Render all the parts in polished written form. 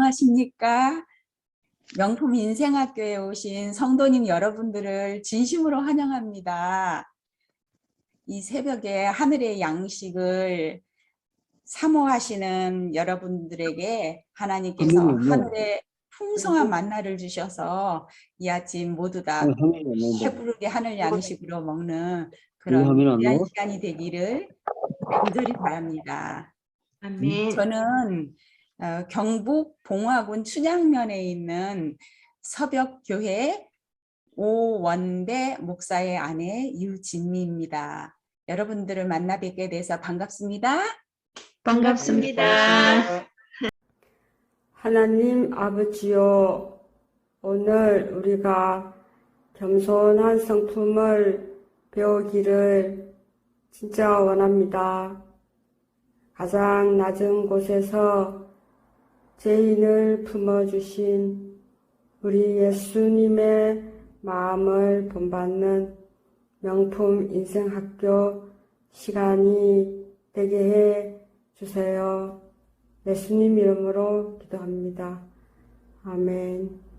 안녕하십니까? 명품 인생학교에 오신 성도님 여러분들을 진심으로 환영합니다. 이 새벽에 하늘의 양식을 사모하시는 여러분들에게 하나님께서 하늘의 풍성한 만나를 주셔서 이 아침 모두 다 배부르게 하늘 양식으로 먹는 그런 귀한 시간이 되기를 간절히 바랍니다. 아멘. 저는 경북 봉화군 춘향면에 있는 서벽교회 오원대 목사의 아내 유진미입니다. 여러분들을 만나 뵙게 돼서 반갑습니다. 반갑습니다. 하나님 아버지요, 오늘 우리가 겸손한 성품을 배우기를 진짜 원합니다. 가장 낮은 곳에서 죄인을 품어주신 우리 예수님의 마음을 본받는 명품 인생학교 시간이 되게 해 주세요. 예수님 이름으로 기도합니다. 아멘.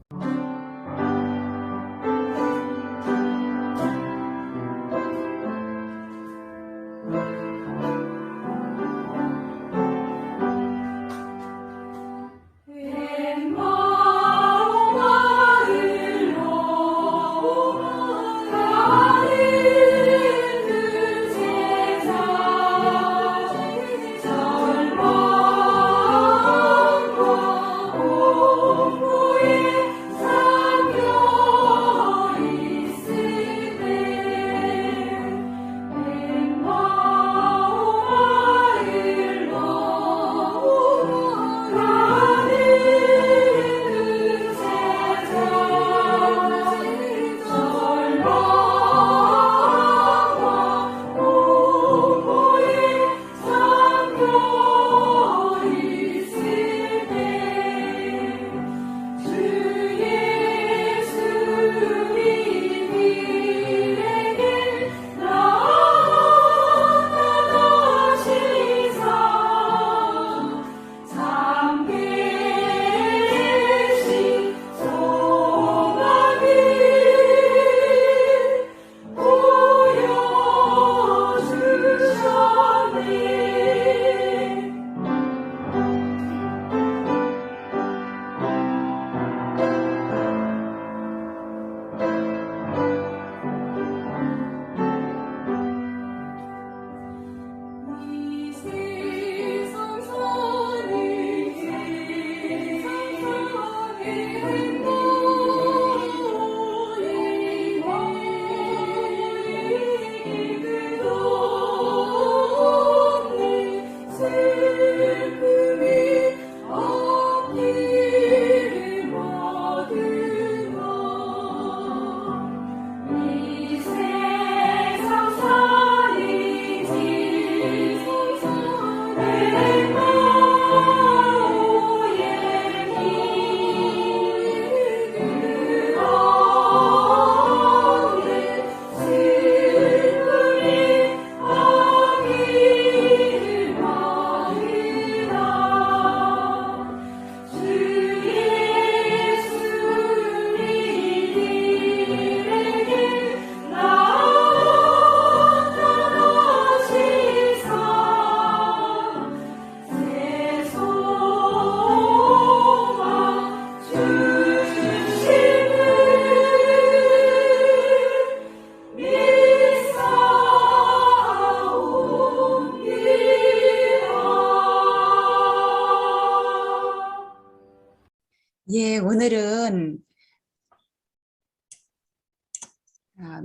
예, 오늘은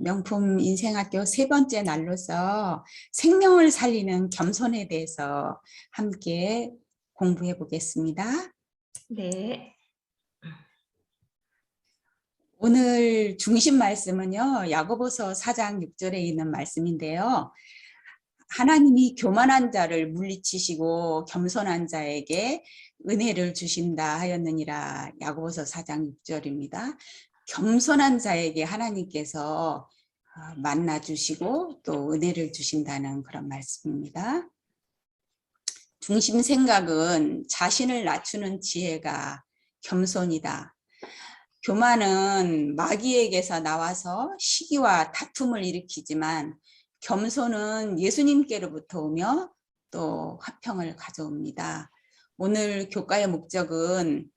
명품 인생학교 세 번째 날로서 생명을 살리는 겸손에 대해서 함께 공부해 보겠습니다. 네. 오늘 중심 말씀은요, 야고보서 4장 6절에 있는 말씀인데요. 하나님이 교만한 자를 물리치시고 겸손한 자에게 은혜를 주신다 하였느니라. 야고보서 4장 6절입니다. 겸손한 자에게 하나님께서 만나 주시고 또 은혜를 주신다는 그런 말씀입니다. 중심 생각은 자신을 낮추는 지혜가 겸손이다. 교만은 마귀에게서 나와서 시기와 다툼을 일으키지만 겸손은 예수님께로부터 오며 또 화평을 가져옵니다. 오늘 교과의 목적은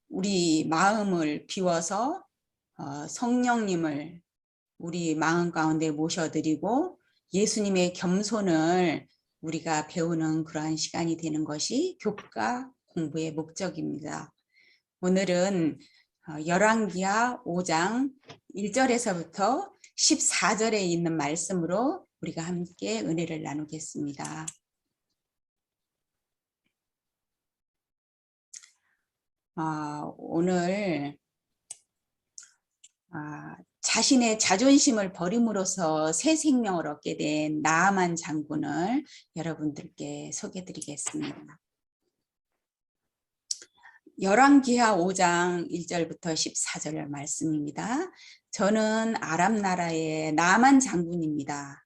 우리 마음을 비워서 성령님을 우리 마음 가운데 모셔드리고 예수님의 겸손을 우리가 배우는 그러한 시간이 되는 것이 교과 공부의 목적입니다. 오늘은 열왕기하 5장 1절에서부터 14절에 있는 말씀으로 우리가 함께 은혜를 나누겠습니다. 오늘 자신의 자존심을 버림으로써 새 생명을 얻게 된 나아만 장군을 여러분들께 소개해드리겠습니다. 열왕기하 5장 1절부터 14절 말씀입니다. 저는 아람 나라의 나아만 장군입니다.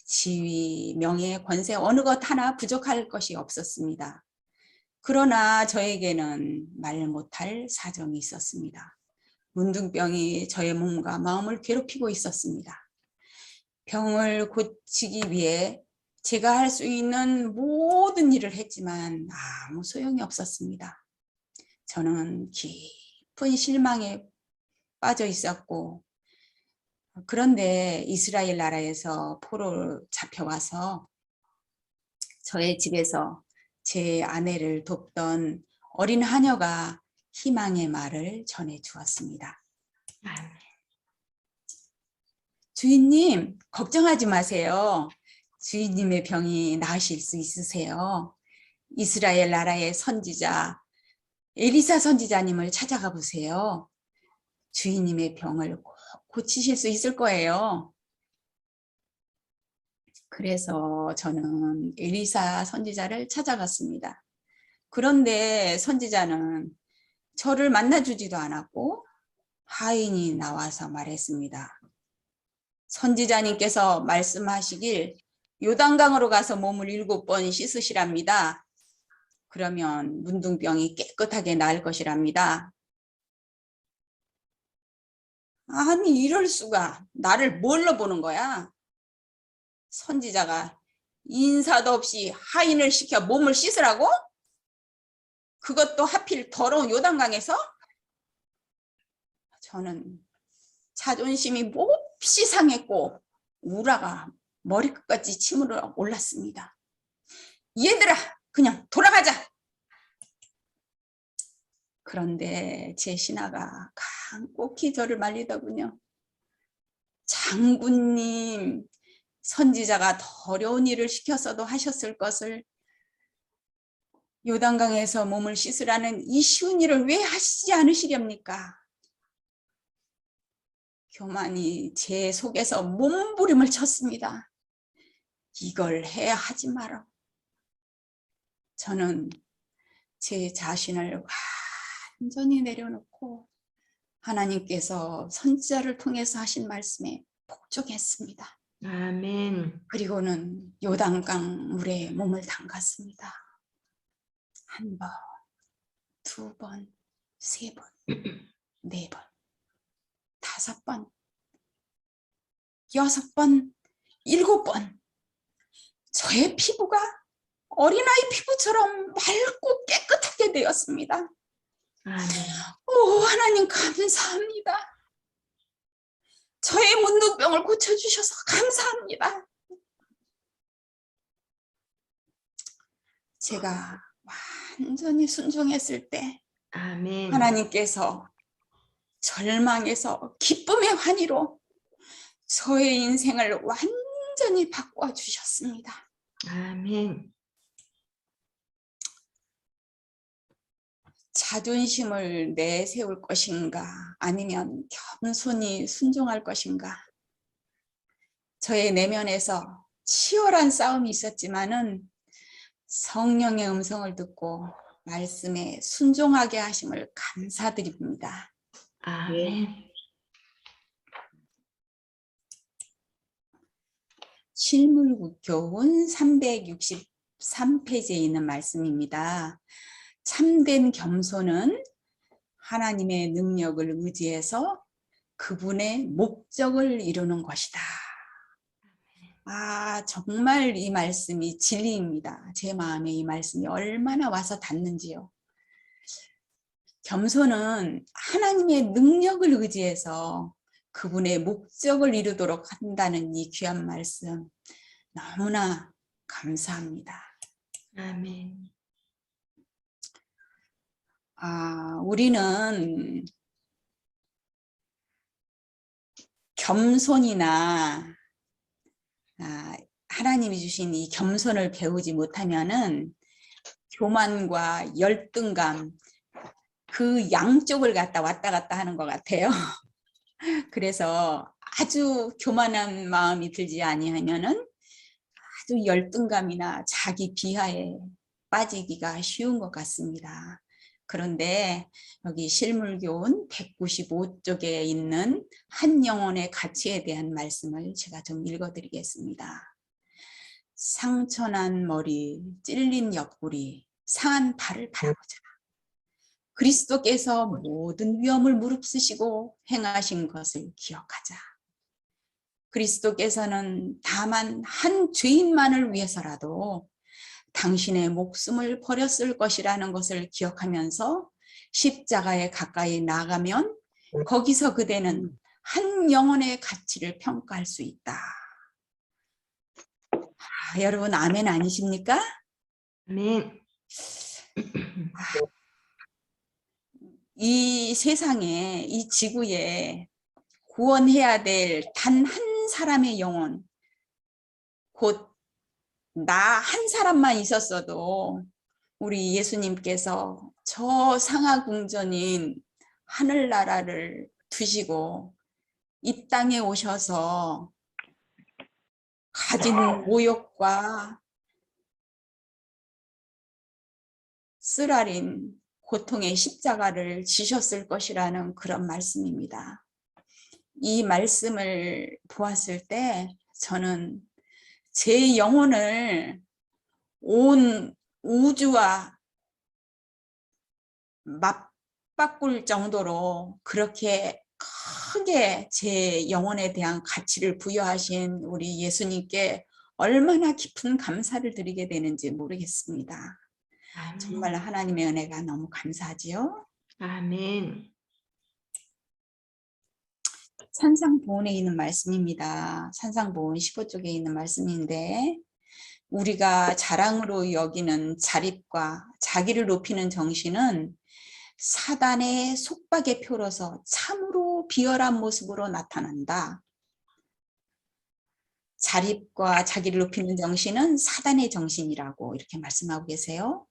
지위, 명예, 권세 어느 것 하나 부족할 것이 없었습니다. 그러나 저에게는 말 못할 사정이 있었습니다. 문둥병이 저의 몸과 마음을 괴롭히고 있었습니다. 병을 고치기 위해 제가 할 수 있는 모든 일을 했지만 아무 소용이 없었습니다. 저는 깊은 실망에 빠져 있었고, 그런데 이스라엘 나라에서 포로로 잡혀와서 저의 집에서 제 아내를 돕던 어린 하녀가 희망의 말을 전해 주었습니다. 주인님, 걱정하지 마세요. 주인님의 병이 나으실 수 있으세요. 이스라엘 나라의 선지자 엘리사 선지자님을 찾아가 보세요. 주인님의 병을 꼭 고치실 수 있을 거예요. 그래서 저는 엘리사 선지자를 찾아갔습니다. 그런데 선지자는 저를 만나주지도 않았고 하인이 나와서 말했습니다. 선지자님께서 말씀하시길 요단강으로 가서 몸을 7번 씻으시랍니다. 그러면 문둥병이 깨끗하게 나을 것이랍니다. 아니, 이럴 수가. 나를 뭘로 보는 거야? 선지자가 인사도 없이 하인을 시켜 몸을 씻으라고? 그것도 하필 더러운 요단강에서? 저는 자존심이 몹시 상했고 우라가 머리끝까지 침으로 올랐습니다. 얘들아, 그냥 돌아가자. 그런데 제 신하가 간곡히 저를 말리더군요. 장군님, 선지자가 더 어려운 일을 시켰어도 하셨을 것을 요단강에서 몸을 씻으라는 이 쉬운 일을 왜 하시지 않으시렵니까? 교만이 제 속에서 몸부림을 쳤습니다. 이걸 해야 하지 마라. 저는 제 자신을 완전히 내려놓고 하나님께서 선지자를 통해서 하신 말씀에 복종했습니다. 아멘. 그리고는 요단강 물에 몸을 담갔습니다. 1번, 2번, 3번, 4번, 5번, 6번, 7번. 저의 피부가 어린아이 피부처럼 맑고 깨끗하게 되었습니다. 아멘. 오, 하나님 감사합니다. 저의 문둥병을 고쳐주셔서 감사합니다. 제가 완전히 순종했을 때 아멘. 하나님께서 절망에서 기쁨의 환희로 저의 인생을 완전히 바꿔 주셨습니다. 아멘. 자존심을 내세울 것인가 아니면 겸손히 순종할 것인가. 저의 내면에서 치열한 싸움이 있었지만은 성령의 음성을 듣고 말씀에 순종하게 하심을 감사드립니다. 아멘. 실물교훈 363페이지에 있는 말씀입니다. 참된 겸손은 하나님의 능력을 의지해서 그분의 목적을 이루는 것이다. 아, 정말 이 말씀이 진리입니다. 제 마음에 이 말씀이 얼마나 와서 닿는지요. 겸손은 하나님의 능력을 의지해서 그분의 목적을 이루도록 한다는 이 귀한 말씀 너무나 감사합니다. 아멘. 우리는 겸손이나 하나님이 주신 이 겸손을 배우지 못하면은 교만과 열등감 그 양쪽을 갖다 왔다 갔다 하는 것 같아요. 그래서 아주 교만한 마음이 들지 아니하면은 아주 열등감이나 자기 비하에 빠지기가 쉬운 것 같습니다. 그런데 여기 실물교훈 195쪽에 있는 한 영혼의 가치에 대한 말씀을 제가 좀 읽어드리겠습니다. 상처난 머리, 찔린 옆구리, 상한 발을 바라보자. 그리스도께서 모든 위험을 무릅쓰시고 행하신 것을 기억하자. 그리스도께서는 다만 한 죄인만을 위해서라도 당신의 목숨을 버렸을 것이라는 것을 기억하면서 십자가에 가까이 나가면 거기서 그대는 한 영혼의 가치를 평가할 수 있다. 여러분 아멘 아니십니까? 아멘. 이 세상에 이 지구에 구원해야 될 단 한 사람의 영혼, 곧 나 한 사람만 있었어도 우리 예수님께서 저 상하궁전인 하늘나라를 두시고 이 땅에 오셔서 가진 모욕과 쓰라린 고통의 십자가를 지셨을 것이라는 그런 말씀입니다. 이 말씀을 보았을 때 저는 제 영혼을 온 우주와 맞바꿀 정도로 그렇게 크게 제 영혼에 대한 가치를 부여하신 우리 예수님께 얼마나 깊은 감사를 드리게 되는지 모르겠습니다. 아멘. 정말 하나님의 은혜가 너무 감사하지요. 아멘. 산상보훈에 있는 말씀입니다. 산상보훈 15쪽에 있는 말씀인데 우리가 자랑으로 여기는 자립과 자기를 높이는 정신은 사단의 속박의 표로서 참으로 비열한 모습으로 나타난다. 자립과 자기를 높이는 정신은 사단의 정신이라고 이렇게 말씀하고 계세요.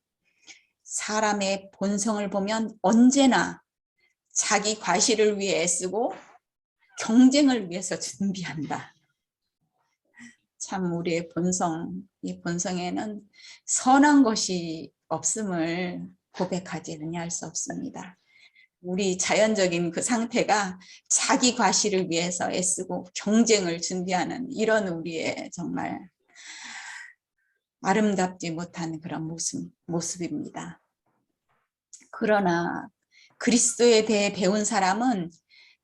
사람의 본성을 보면 언제나 자기 과시를 위해 애쓰고 경쟁을 위해서 준비한다. 참 우리의 본성, 이 본성에는 선한 것이 없음을 고백하지 아니할 수 없습니다. 우리 자연적인 그 상태가 자기 과시를 위해서 애쓰고 경쟁을 준비하는 이런 우리의 정말 아름답지 못한 그런 모습입니다. 그러나 그리스도에 대해 배운 사람은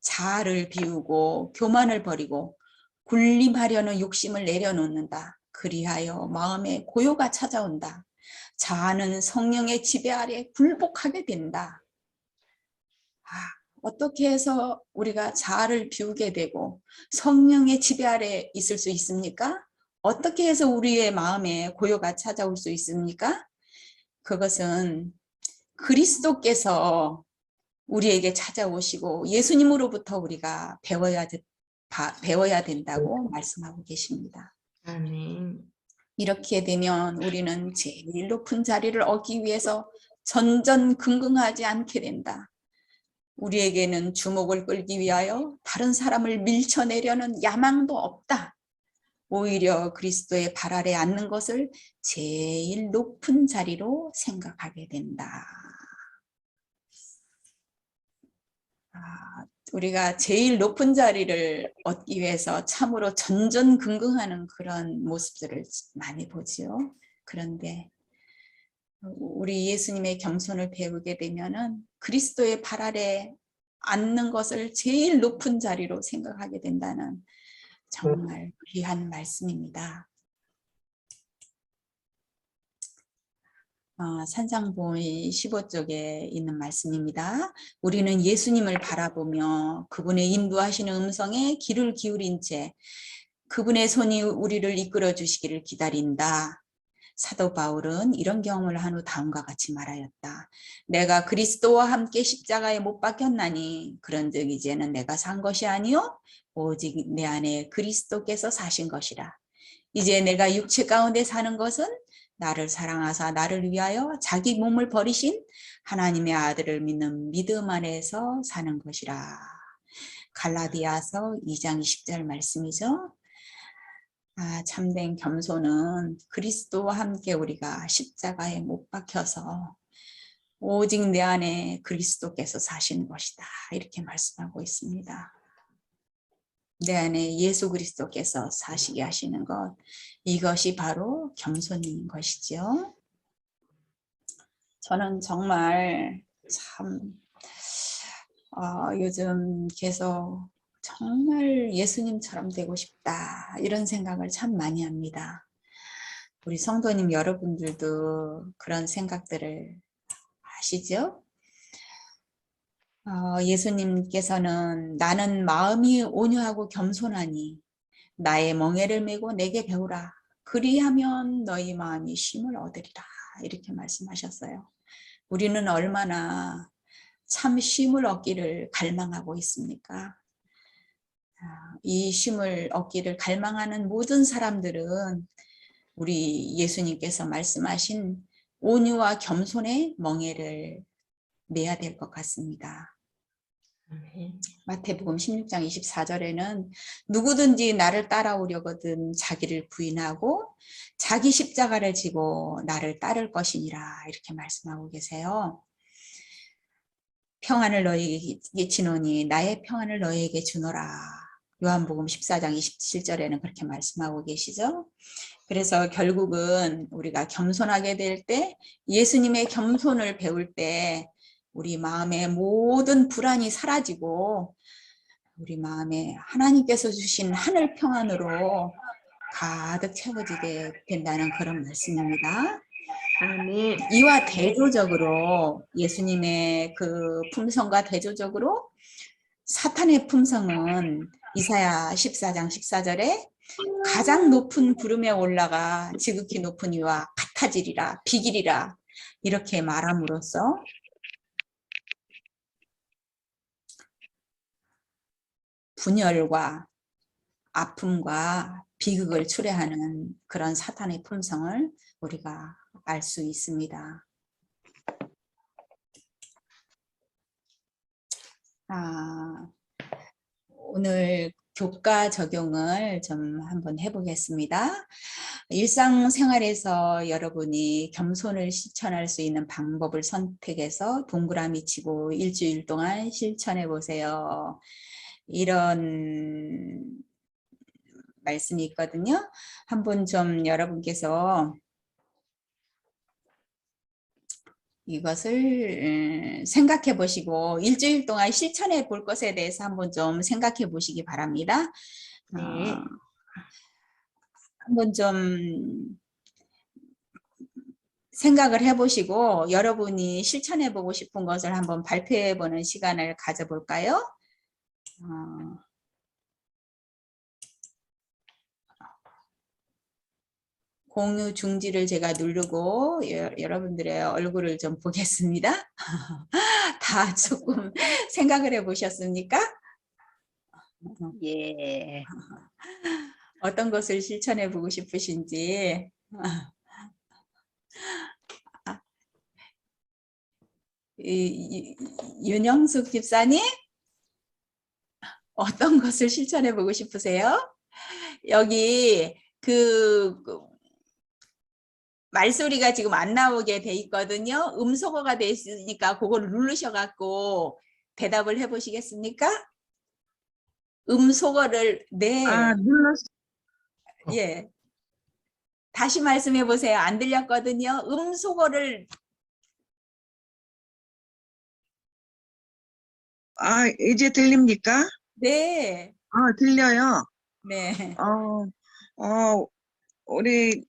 자아를 비우고 교만을 버리고 군림하려는 욕심을 내려놓는다. 그리하여 마음에 고요가 찾아온다. 자아는 성령의 지배 아래 굴복하게 된다. 어떻게 해서 우리가 자아를 비우게 되고 성령의 지배 아래 있을 수 있습니까? 어떻게 해서 우리의 마음에 고요가 찾아올 수 있습니까? 그것은 그리스도께서 우리에게 찾아오시고 예수님으로부터 우리가 배워야 된다고 말씀하고 계십니다. 아멘. 이렇게 되면 우리는 제일 높은 자리를 얻기 위해서 전전긍긍하지 않게 된다. 우리에게는 주목을 끌기 위하여 다른 사람을 밀쳐내려는 야망도 없다. 오히려 그리스도의 발 아래 앉는 것을 제일 높은 자리로 생각하게 된다. 우리가 제일 높은 자리를 얻기 위해서 참으로 전전긍긍하는 그런 모습들을 많이 보지요. 그런데 우리 예수님의 겸손을 배우게 되면은 그리스도의 발 아래 앉는 것을 제일 높은 자리로 생각하게 된다는 정말 귀한 말씀입니다. 산상보의 15쪽에 있는 말씀입니다. 우리는 예수님을 바라보며 그분의 인도하시는 음성에 귀를 기울인 채 그분의 손이 우리를 이끌어 주시기를 기다린다. 사도 바울은 이런 경험을 한 후 다음과 같이 말하였다. 내가 그리스도와 함께 십자가에 못 박혔나니 그런즉 이제는 내가 산 것이 아니요 오직 내 안에 그리스도께서 사신 것이라. 이제 내가 육체 가운데 사는 것은 나를 사랑하사 나를 위하여 자기 몸을 버리신 하나님의 아들을 믿는 믿음 안에서 사는 것이라. 갈라디아서 2장 20절 말씀이죠. 참된 겸손은 그리스도와 함께 우리가 십자가에 못 박혀서 오직 내 안에 그리스도께서 사신 것이다. 이렇게 말씀하고 있습니다. 내 안에 예수 그리스도께서 사시게 하시는 것, 이것이 바로 겸손인 것이죠. 저는 정말 참 요즘 계속 정말 예수님처럼 되고 싶다 이런 생각을 참 많이 합니다. 우리 성도님 여러분들도 그런 생각들을 하시죠? 예수님께서는 나는 마음이 온유하고 겸손하니 나의 멍에를 메고 내게 배우라. 그리하면 너희 마음이 쉼을 얻으리라. 이렇게 말씀하셨어요. 우리는 얼마나 참 쉼을 얻기를 갈망하고 있습니까? 이 쉼을 얻기를 갈망하는 모든 사람들은 우리 예수님께서 말씀하신 온유와 겸손의 멍에를 매야 될 것 같습니다. 마태복음 16장 24절에는 누구든지 나를 따라오려거든 자기를 부인하고 자기 십자가를 지고 나를 따를 것이니라 이렇게 말씀하고 계세요. 평안을 너희에게 주노니 나의 평안을 너희에게 주노라. 요한복음 14장 27절에는 그렇게 말씀하고 계시죠. 그래서 결국은 우리가 겸손하게 될 때 예수님의 겸손을 배울 때 우리 마음의 모든 불안이 사라지고 우리 마음에 하나님께서 주신 하늘 평안으로 가득 채워지게 된다는 그런 말씀입니다. 아멘. 이와 대조적으로 예수님의 그 품성과 대조적으로 사탄의 품성은 이사야 14장 14절에 가장 높은 구름에 올라가 지극히 높은 이와 같아지리라 비기리라 이렇게 말함으로써 분열과 아픔과 비극을 초래하는 그런 사탄의 품성을 우리가 알 수 있습니다. 오늘 교과 적용을 좀 한번 해보겠습니다. 일상생활에서 여러분이 겸손을 실천할 수 있는 방법을 선택해서 동그라미 치고 일주일 동안 실천해 보세요. 이런 말씀이 있거든요. 한번 좀 여러분께서 이것을 생각해 보시고 일주일 동안 실천해 볼 것에 대해서 한번 좀 생각해 보시기 바랍니다. 네. 한번 좀 생각을 해보시고 여러분이 실천해 보고 싶은 것을 한번 발표해 보는 시간을 가져볼까요? 공유 중지를 제가 누르고 여러분들의 얼굴을 좀 보겠습니다. 다 조금 생각을 해 보셨습니까? 예. 어떤 것을 실천해 보고 싶으신지. 윤영숙 집사님, 어떤 것을 실천해 보고 싶으세요? 여기 그 말소리가 지금 안 나오게 돼 있거든요. 음소거가 돼 있으니까 그걸 누르셔갖고 대답을 해보시겠습니까? 음소거를 네. 눌렀어. 예. 다시 말씀해 보세요. 안 들렸거든요. 음소거를. 아, 이제 들립니까? 네. 아, 들려요. 네. 우리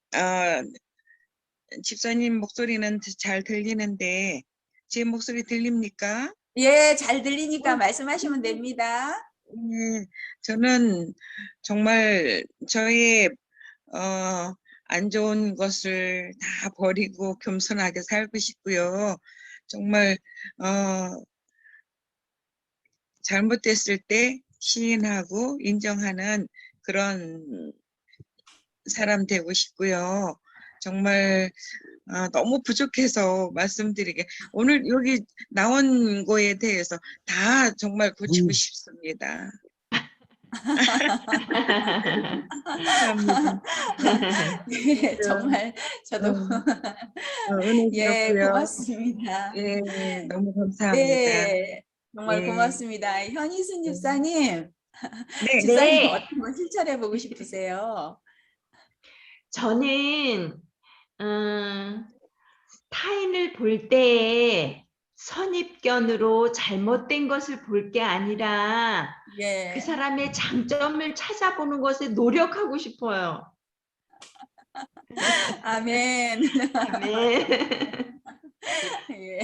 집사님 목소리는 잘 들리는데 제 목소리 들립니까? 예, 잘 들리니까 말씀하시면 됩니다. 네, 저는 정말 저의 안 좋은 것을 다 버리고 겸손하게 살고 싶고요. 정말 잘못됐을 때 시인하고 인정하는 그런 사람 되고 싶고요. 정말 너무 부족해서 말씀드리게 오늘 여기 나온 거에 대해서 다 정말 고치고 싶습니다. 감사합니다. 네, 정말 저도 예, 은혜스럽고요. 고맙습니다. 예, 너무 감사합니다. 네, 정말 예. 고맙습니다. 현희순 집사님, 네, 집사님 네. 어떤 거 실천해 보고 싶으세요? 저는 타인을 볼 때에 선입견으로 잘못된 것을 볼 게 아니라 그 예, 사람의 장점을 찾아보는 것에 노력하고 싶어요. 아멘. 네. 예.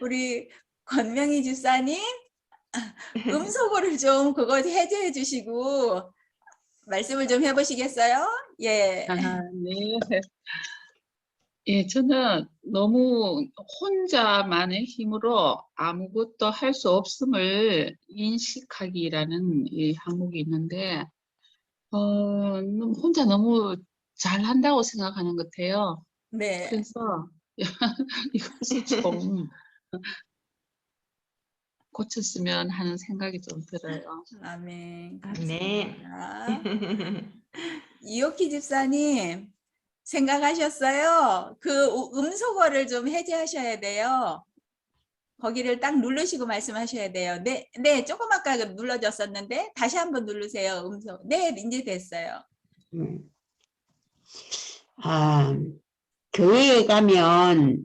우리 권명희 집사님, 음소거를 좀 그거 해제해 주시고 말씀을 좀 해보시겠어요? 예. 네. 예, 저는 너무 혼자만의 힘으로 아무것도 할 수 없음을 인식하기라는 이 항목이 있는데, 혼자 너무 잘한다고 생각하는 것 같아요. 네. 그래서 이것을 좀 고쳤으면 하는 생각이 좀 들어요. 아멘. 아멘. 감사합니다. 이옥희 집사님, 생각하셨어요? 그 음소거를 좀 해제하셔야 돼요. 거기를 딱 누르시고 말씀하셔야 돼요. 네, 네, 조금 아까 눌러졌었는데 다시 한번 누르세요. 네, 이제 됐어요. 교회에 가면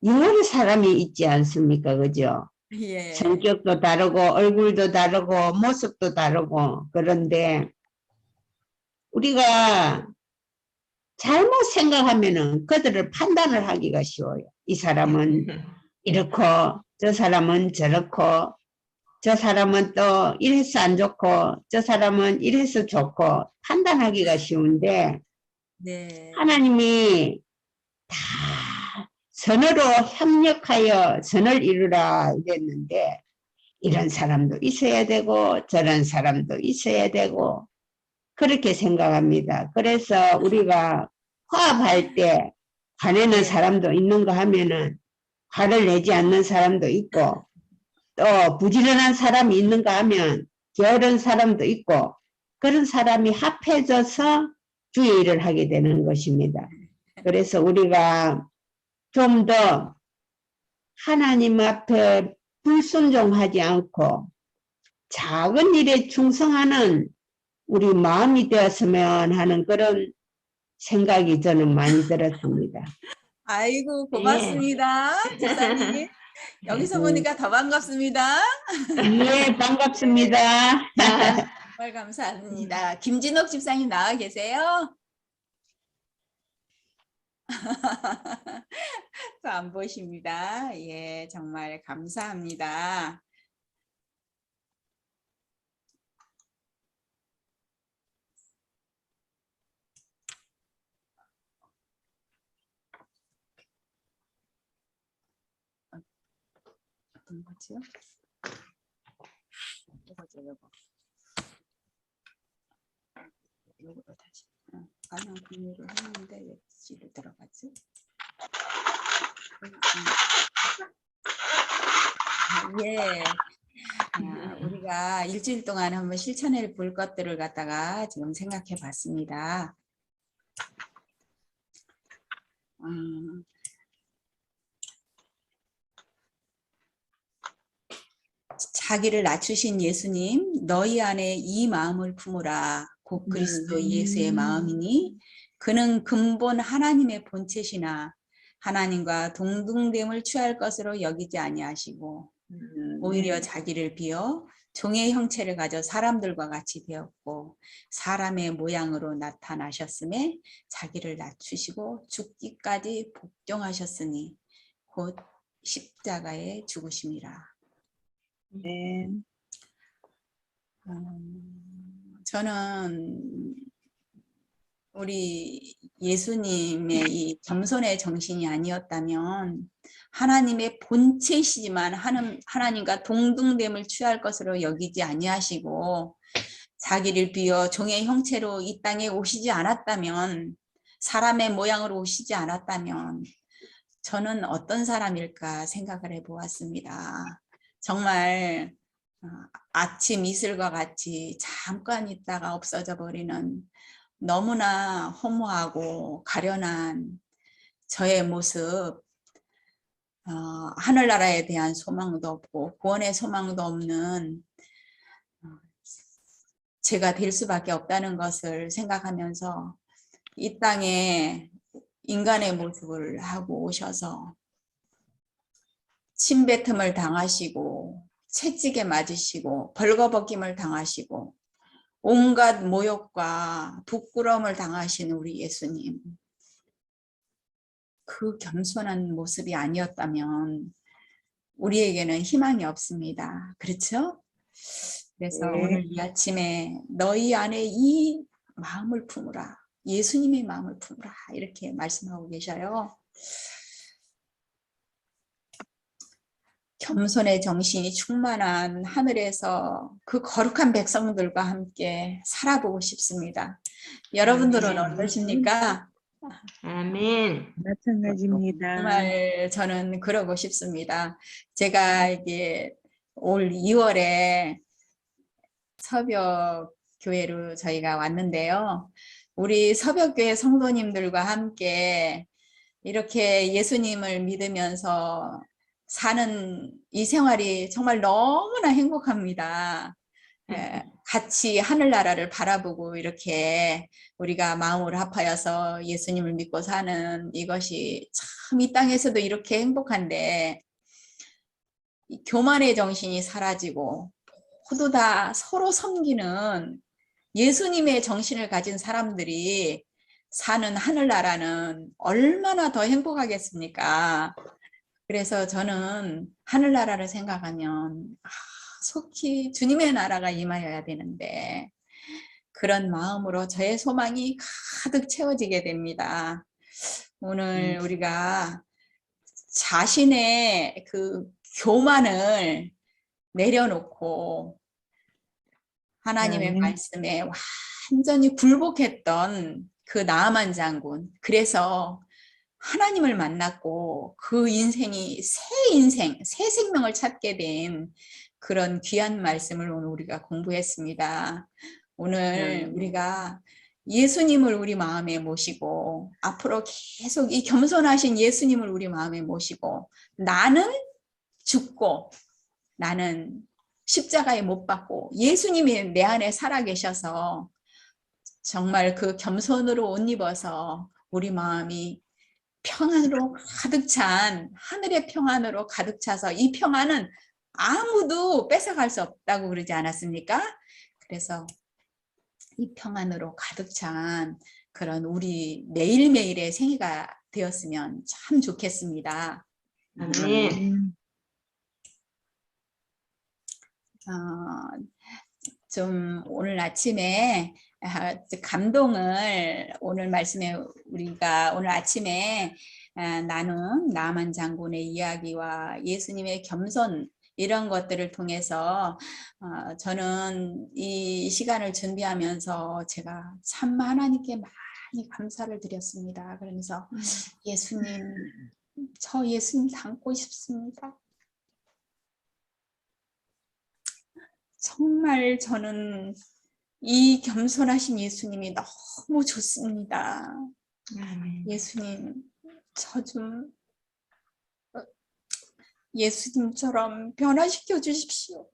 여러 사람이 있지 않습니까? 그죠? 예. 성격도 다르고 얼굴도 다르고 모습도 다르고 그런데 우리가 잘못 생각하면은 그들을 판단을 하기가 쉬워요. 이 사람은 이렇고 저 사람은 저렇고 저 사람은 또 이래서 안 좋고 저 사람은 이래서 좋고 판단하기가 쉬운데 네. 하나님이 다 선으로 협력하여 선을 이루라 이랬는데 이런 사람도 있어야 되고 저런 사람도 있어야 되고 그렇게 생각합니다. 그래서 우리가 화합할 때 화내는 사람도 있는가 하면은 화를 내지 않는 사람도 있고 또 부지런한 사람이 있는가 하면 게으른 사람도 있고 그런 사람이 합해져서 주의 일을 하게 되는 것입니다. 그래서 우리가 좀 더 하나님 앞에 불순종하지 않고 작은 일에 충성하는 우리 마음이 되었으면 하는 그런 생각이 저는 많이 들었습니다. 아이고, 고맙습니다. 집사님. 여기서 보니까 더 반갑습니다. 예, 반갑습니다. 정말 감사합니다. 김진옥 집사님 나와 계세요? 안 보십니다. 예, 정말 감사합니다. 어떤 거지요? 이거죠, 이거. 이거로 다시. 반영 분류를 했는데 왜 C로 들어가지? 예. 우리가 일주일 동안 한번 실천해 볼 것들을 갖다가 지금 생각해 봤습니다. 자기를 낮추신 예수님, 너희 안에 이 마음을 품으라. 곧 그리스도 예수의 마음이니 그는 근본 하나님의 본체시나 하나님과 동등됨을 취할 것으로 여기지 아니하시고 오히려 자기를 비어 종의 형체를 가져 사람들과 같이 되었고 사람의 모양으로 나타나셨음에 자기를 낮추시고 죽기까지 복종하셨으니 곧 십자가에 죽으심이라. 네. 저는 우리 예수님의 이 겸손의 정신이 아니었다면 하나님의 본체시지만 하나님과 동등됨을 취할 것으로 여기지 아니하시고 자기를 비어 종의 형체로 이 땅에 오시지 않았다면 사람의 모양으로 오시지 않았다면 저는 어떤 사람일까 생각을 해보았습니다. 정말 아침 이슬과 같이 잠깐 있다가 없어져 버리는 너무나 허무하고 가련한 저의 모습, 하늘나라에 대한 소망도 없고 구원의 소망도 없는 제가 될 수밖에 없다는 것을 생각하면서 이 땅에 인간의 모습을 하고 오셔서 침뱉음을 당하시고 채찍에 맞으시고 벌거벗김을 당하시고 온갖 모욕과 부끄러움을 당하신 우리 예수님, 그 겸손한 모습이 아니었다면 우리에게는 희망이 없습니다. 그렇죠? 그래서 오늘 이 아침에 너희 안에 이 마음을 품으라, 예수님의 마음을 품으라 이렇게 말씀하고 계셔요. 겸손의 정신이 충만한 하늘에서 그 거룩한 백성들과 함께 살아보고 싶습니다. 여러분들은 어떠십니까? 아멘. 마찬가지입니다. 정말 저는 그러고 싶습니다. 제가 이게 올 2월에 서벽 교회로 저희가 왔는데요. 우리 서벽교회 성도님들과 함께 이렇게 예수님을 믿으면서 사는 이 생활이 정말 너무나 행복합니다. 같이 하늘나라를 바라보고 이렇게 우리가 마음을 합하여서 예수님을 믿고 사는 이것이 참 이 땅에서도 이렇게 행복한데 이 교만의 정신이 사라지고 모두 다 서로 섬기는 예수님의 정신을 가진 사람들이 사는 하늘나라는 얼마나 더 행복하겠습니까? 그래서 저는 하늘나라를 생각하면 속히 주님의 나라가 임하여야 되는데 그런 마음으로 저의 소망이 가득 채워지게 됩니다. 오늘 우리가 자신의 그 교만을 내려놓고 하나님의 말씀에 완전히 굴복했던 그 나아만 장군, 그래서 하나님을 만났고 그 인생이 새 생명을 찾게 된 그런 귀한 말씀을 오늘 우리가 공부했습니다. 오늘 우리가 예수님을 우리 마음에 모시고 앞으로 계속 이 겸손하신 예수님을 우리 마음에 모시고 나는 죽고 나는 십자가에 못 박고 예수님이 내 안에 살아계셔서 정말 그 겸손으로 옷 입어서 우리 마음이 평안으로 가득 찬 하늘의 평안으로 가득 차서 이 평안은 아무도 뺏어갈 수 없다고 그러지 않았습니까? 그래서 이 평안으로 가득 찬 그런 우리 매일매일의 생애가 되었으면 참 좋겠습니다. 아멘. 좀 오늘 아침에 감동을 오늘 말씀에 우리가 오늘 아침에 나눈 나만 장군의 이야기와 예수님의 겸손 이런 것들을 통해서 저는 이 시간을 준비하면서 제가 참 하나님께 많이 감사를 드렸습니다. 그러면서 예수님, 저 예수님 닮고 싶습니다. 정말 저는 이 겸손하신 예수님이 너무 좋습니다. 예수님, 저 좀 예수님처럼 변화시켜 주십시오.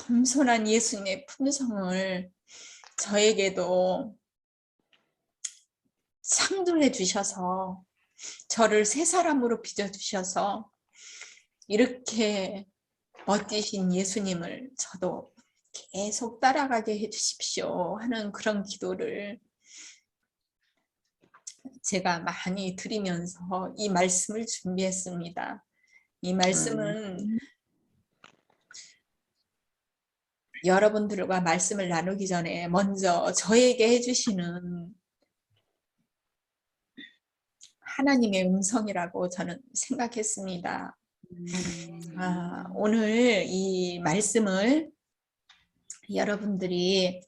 겸손한 예수님의 품성을 저에게도 창조해 주셔서 저를 새 사람으로 빚어주셔서 이렇게 멋지신 예수님을 저도 계속 따라가게 해주십시오 하는 그런 기도를 제가 많이 드리면서 이 말씀을 준비했습니다. 이 말씀은 여러분들과 말씀을 나누기 전에 먼저 저에게 해주시는 하나님의 음성이라고 저는 생각했습니다. 오늘 이 말씀을 여러분들이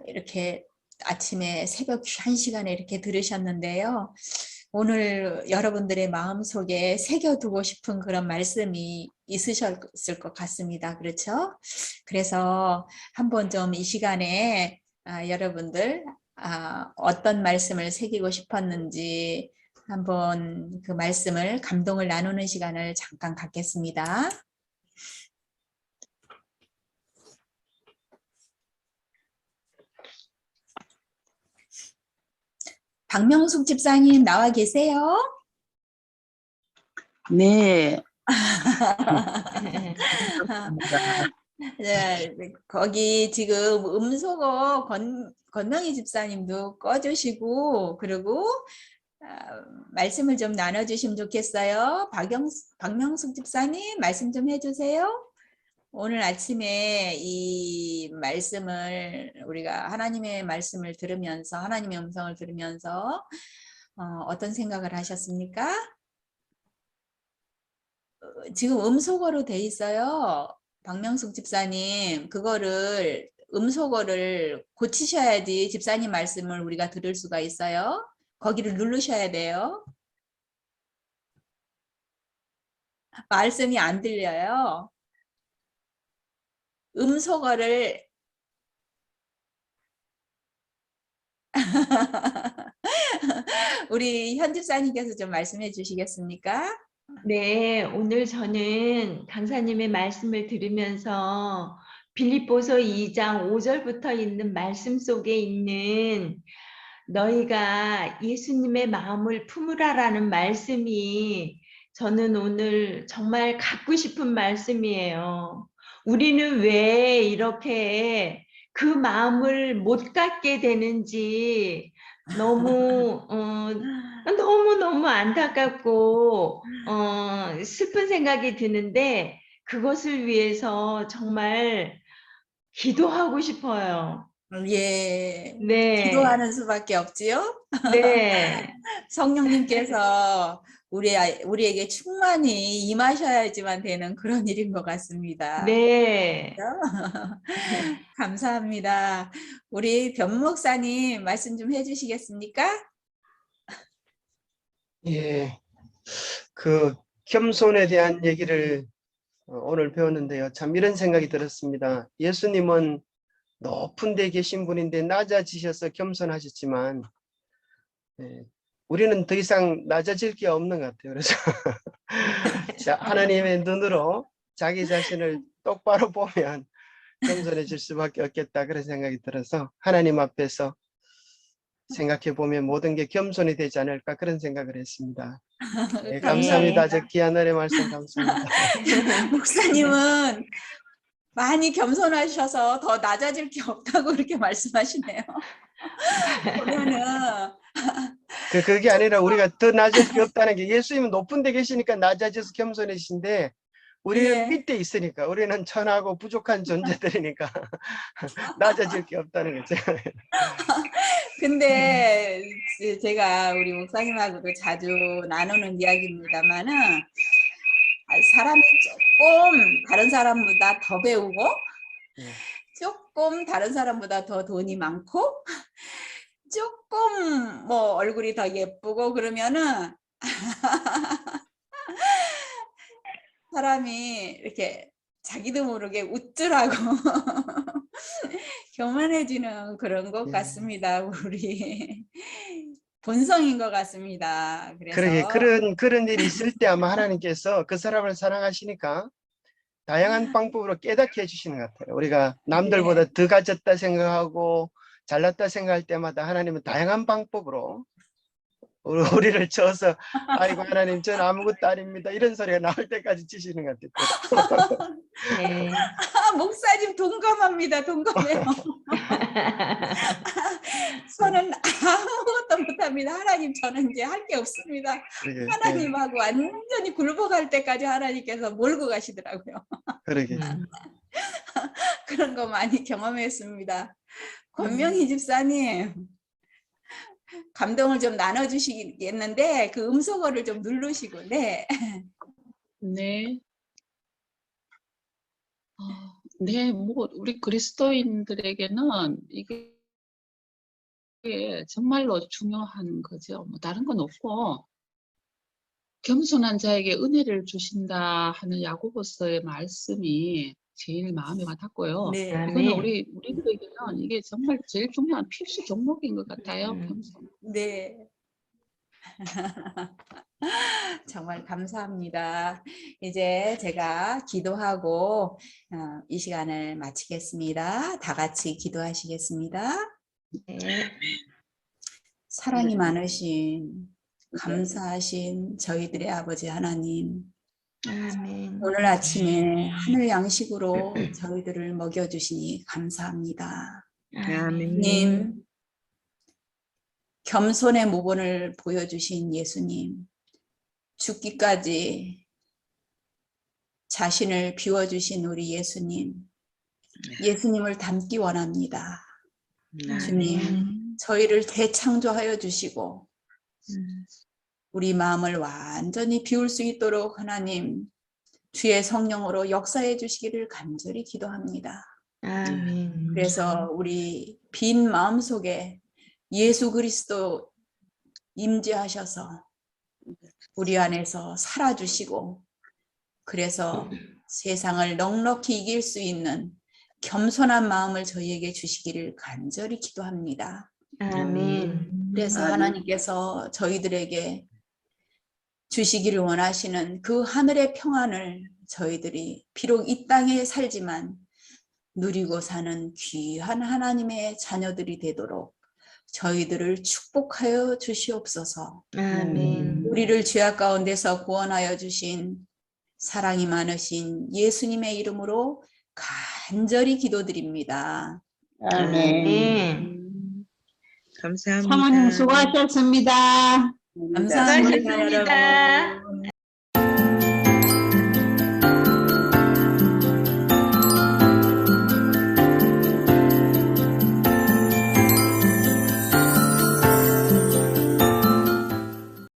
이렇게 아침에 새벽 1시간에 이렇게 들으셨는데요. 오늘 여러분들의 마음속에 새겨두고 싶은 그런 말씀이 있으셨을 것 같습니다. 그렇죠? 그래서 한번 좀 이 시간에 여러분들 어떤 말씀을 새기고 싶었는지 한번 그 말씀을 감동을 나누는 시간을 잠깐 갖겠습니다. 박명숙 집사님 나와 계세요? 네. 네, 거기 지금 음소거 권명희 집사님도 꺼주시고 그리고 말씀을 좀 나눠주시면 좋겠어요. 박명숙 집사님 말씀 좀 해주세요. 오늘 아침에 이 말씀을 우리가 하나님의 말씀을 들으면서 하나님의 음성을 들으면서 어떤 생각을 하셨습니까? 지금 음소거로 돼 있어요. 박명숙 집사님 그거를 음소거를 고치셔야지 집사님 말씀을 우리가 들을 수가 있어요. 거기를 누르셔야 돼요. 말씀이 안 들려요. 음소거를 우리 현 집사님께서 좀 말씀해 주시겠습니까? 네, 오늘 저는 강사님의 말씀을 들으면서 빌립보서 2장 5절부터 있는 말씀 속에 있는 너희가 예수님의 마음을 품으라라는 말씀이 저는 오늘 정말 갖고 싶은 말씀이에요. 우리는 왜 이렇게 그 마음을 못 갖게 되는지 너무 안타깝고 슬픈 생각이 드는데 그것을 위해서 정말 기도하고 싶어요. 예, 네. 기도하는 수밖에 없지요. 네. 성령님께서 우리에게 충만히 임하셔야지만 되는 그런 일인 것 같습니다. 네. 감사합니다. 우리 변 목사님 말씀 좀 해주시겠습니까? 예, 그 겸손에 대한 얘기를 오늘 배웠는데요. 참 이런 생각이 들었습니다. 예수님은 높은 데 계신 분인데 낮아지셔서 겸손하셨지만 우리는 더 이상 낮아질 게 없는 것 같아요. 그래서 자, 하나님의 눈으로 자기 자신을 똑바로 보면 겸손해질 수밖에 없겠다 그런 생각이 들어서 하나님 앞에서 생각해 보면 모든 게 겸손이 되지 않을까 그런 생각을 했습니다. 네, 감사합니다. 저 귀한 은혜 말씀 감사합니다. 목사님은 많이 겸손하셔서 더 낮아질 게 없다고 그렇게 말씀하시네요. 보면은 그게 아니라 우리가 더 낮아질 게 없다는 게 예수님은 높은 데 계시니까 낮아져서 겸손해지신데 우리는 예. 밑에 있으니까 우리는 천하고 부족한 존재들이니까 낮아질 게 없다는 거죠. 근데 제가 우리 목사님하고도 자주 나누는 이야기입니다만은 사람이 조금 다른 사람보다 더 배우고 조금 다른 사람보다 더 돈이 많고 조금 뭐 얼굴이 더 예쁘고 그러면은 사람이 이렇게 자기도 모르게 우쭐하고 교만해지는 그런 것 같습니다. 우리 본성인 것 같습니다. 그래서 그러게 그런 일이 있을 때 아마 하나님께서 그 사람을 사랑하시니까 다양한 방법으로 깨닫게 해주시는 것 같아요. 우리가 남들보다 더 가졌다 생각하고 잘났다 생각할 때마다 하나님은 다양한 방법으로 우리를 쳐서 아이고 하나님 저는 아무것도 아닙니다 이런 소리가 나올 때까지 치시는 것 같아요. 네. 목사님 동감합니다. 동감해요. 저는 아무것도 못합니다. 하나님 저는 이제 할 게 없습니다. 그러게, 하나님하고 완전히 굴복할 때까지 하나님께서 몰고 가시더라고요. 그러게. 그런 거 많이 경험했습니다. 권명희 집사님 감동을 좀 나눠주시겠는데 그 음소거를 좀 누르시고 네. 네. 네, 뭐 우리 그리스도인들에게는 이게 정말로 중요한 거죠. 뭐 다른 건 없고 겸손한 자에게 은혜를 주신다 하는 야고보서의 말씀이 제일 마음에 와닿고요. 네. 이거는 우리들에게는 이게 정말 제일 중요한 필수 종목인 것 같아요. 겸손. 네. 정말 감사합니다. 이제 제가 기도하고 이 시간을 마치겠습니다. 다 같이 기도하시겠습니다. 사랑이 많으신 감사하신 저희들의 아버지 하나님, 오늘 아침에 하늘 양식으로 저희들을 먹여주시니 감사합니다. 님, 겸손의 모본을 보여주신 예수님, 죽기까지 자신을 비워주신 우리 예수님, 예수님을 닮기 원합니다. 주님, 저희를 대창조하여 주시고 우리 마음을 완전히 비울 수 있도록 하나님 주의 성령으로 역사해 주시기를 간절히 기도합니다. 그래서 우리 빈 마음속에 예수 그리스도 임재하셔서 우리 안에서 살아주시고 그래서 세상을 넉넉히 이길 수 있는 겸손한 마음을 저희에게 주시기를 간절히 기도합니다. 그래서 하나님께서 저희들에게 주시기를 원하시는 그 하늘의 평안을 저희들이 비록 이 땅에 살지만 누리고 사는 귀한 하나님의 자녀들이 되도록 저희들을 축복하여 주시옵소서. 우리를 죄악 가운데서 구원하여 주신 사랑이 많으신 예수님의 이름으로 간절히 기도드립니다. 감사합니다. 사모님 수고하셨습니다. 감사합니다, 수고하셨습니다. 여러분.